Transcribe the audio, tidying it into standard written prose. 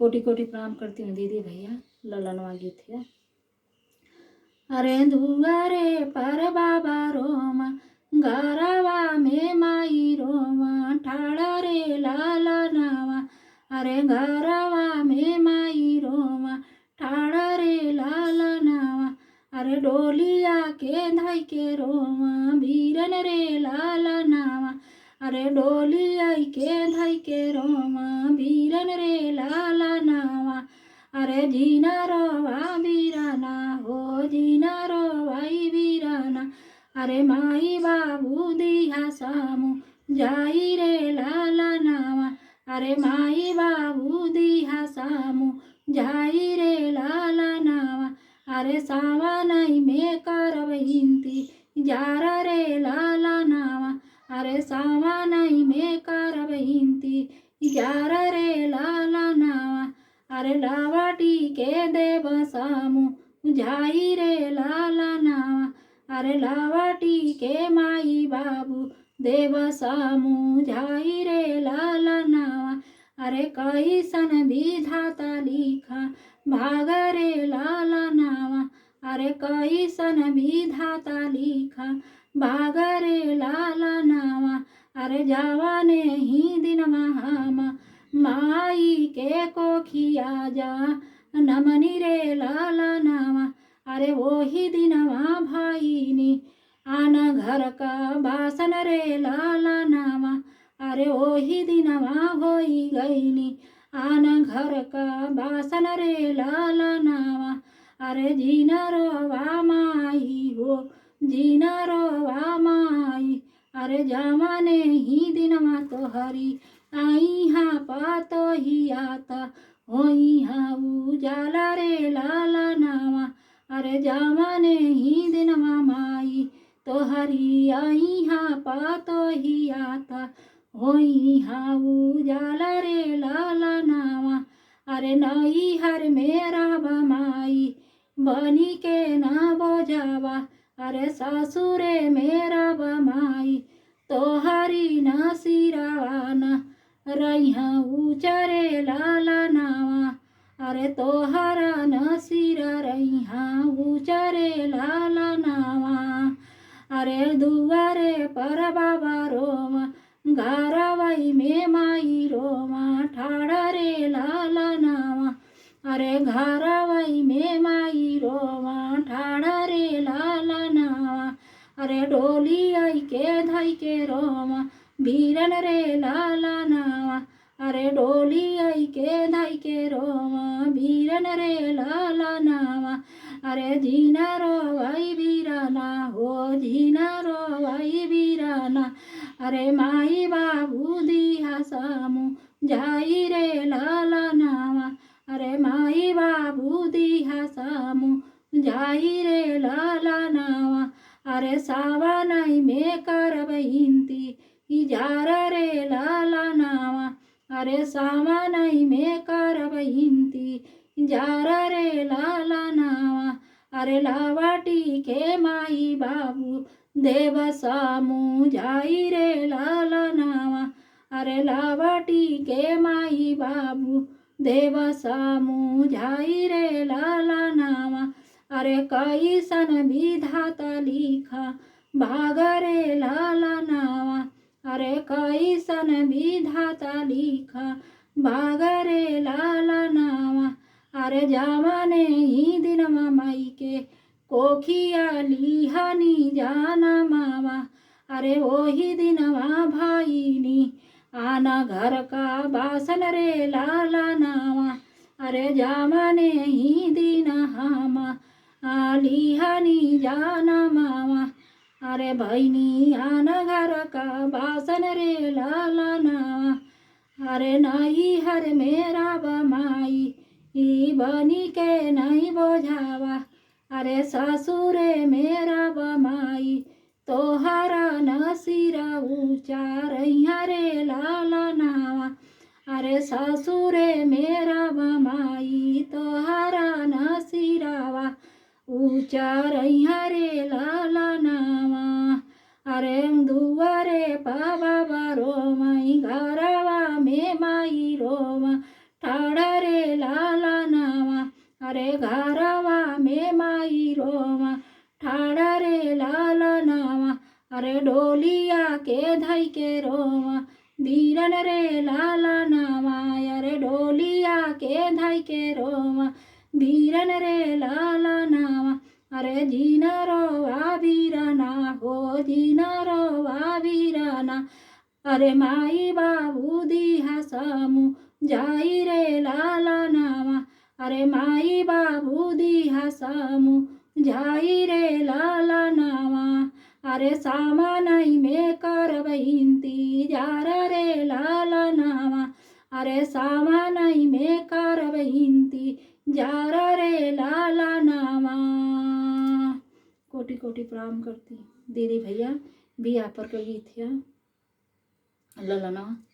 कोटि कोटि प्रणाम करती हूँ दीदी भैया ललनवा गीत है। अरे दुआरे पर बाबा रोमा गरवा में माई रोमा ठाड़ा रे लालनावा। अरे गरवा में माई रोमा ठाड़ा रे लालनावा। अरे डोलिया के धाई के रोमा बीरन रे लालनावा। अरे डोलिया के धाई के रोमा बीरन रे लालनावा। अरे जीना रोवा बीराना हो जीना रोवाई बीराना। अरे माई बाबू दिया सामू जाई रे लालनावा। अरे माई बाबू दिया सामू जाई रे लालनावा। अरे सावनई में करब हिंती जारा रे लालनावा। अरे सावनई में करब हिंती जारा रे लालनावा। अरे लावाटी के देव सामू जाई रे लालनावा। अरे लावाटी के माई बाबू देव सामू जाई रे लालनावा। अरे कैसन विधाता लिखा भाग रे लालनावा। अरे कैसन विधाता लिखा भाग रे लालनावा। अरे जवाने ही दिन महामा माई के कोखिया जा नमनी रे लालनावा। अरे वही दिनवा भाईनी आना घर का बासन रे लालनावा। अरे वही दिनवा होई गईनी आना घर का बासन रे लालनावा। अरे जीना रोवा माई हो जीना रोवा माई। अरे जमाने ही दिनवा तो हरी आई हाँ पातो ही आता होई हाँ उजाला रे लालनावा। अरे जमाने ही दिनवा माई तो हरी आई हाँ पातो ही आता होई हाँ उजाला रे लालनावा। अरे नई हर मेरा बमाई बनी के ना बोझावा। अरे सासुरे मेरा बमाई तो हरी ना सिरावाना रैहा ऊचरे लालनावा। अरे तोहरा न सिरा रैहा ऊचरे लालनावा। अरे दुआरे पर बाबा रोमा गारावाई में माई रोमा ठाड़ा रे लालनावा। अरे घरावाई में माई रोमा ठाड़ा रे लालनावा। अरे डोली आई के धाई के रोमा बीरन रे लालनावा। अरे डोली आई के धाई के रोमा बीरन रे लालनावा। अरे जीना रोवाई बीराना हो जीना रोवाई बीराना। अरे माई बाबू दिया सामू जाई रे लालनावा। अरे माई बाबू दिया सामू जाई रे लालनावा। अरे सावनई में करब हिंती इजारा रे लालनावा। अरे सावनई में करब हिंती इजारा रे लालनावा। अरे लावाटी के माई बाबू देव सामू जाई रे लालनावा। अरे लावाटी के माई बाबू देव सामू जाई रे लालनावा। अरे कैसन विधाता लिखा भाग रे लालनावा। अरे कैसन विधाता लिखा भाग रे लालनावा। अरे जवाने ही दिनवा माई के कोखिया लिहानी जाना मावा। अरे वही दिनवा भाईनी आना घर का बासन रे लालनावा। अरे जवाने ही दिन हामा लिहानी जाना मावा। अरे भैनी आना घर का बासन रे लालनावा। अरे नहीं हर मेरा बमाई बनी के नहीं बोझावा। अरे ससुरे मेरा बमाई तोहरा न सिरा ऊंचा रैया रे लालनावा। अरे ससुरे मेरा बमाई तोहरा न सिरावा ऊंचा रैया रे लालनावा। अरे दुआरे बाबा रोमाई घरवा में माई रोमा ठाड़ा रे अरे घरवा में माई रोमा ठाड़ा रे लालनावा अरे डोलिया के धई के रोमा बीरन रे लालनावा अरे डोलिया के धई के रोमा बीरन रे लालनावा अरे जीना रोवा बीरना हो जीना रोवा बीरना अरे माई बाबू दिहा सामू जाई रे लालनावा अरे माई बाबू दिहा सामू जाई रे लालनावा अरे सामानाई में करब इंतजार रे लालनावा अरे सामानाई में करब इंतजार रे लालनावा। कोटि कोटि प्रणाम करती दीदी भैया भी आप पर का गीत है ललना।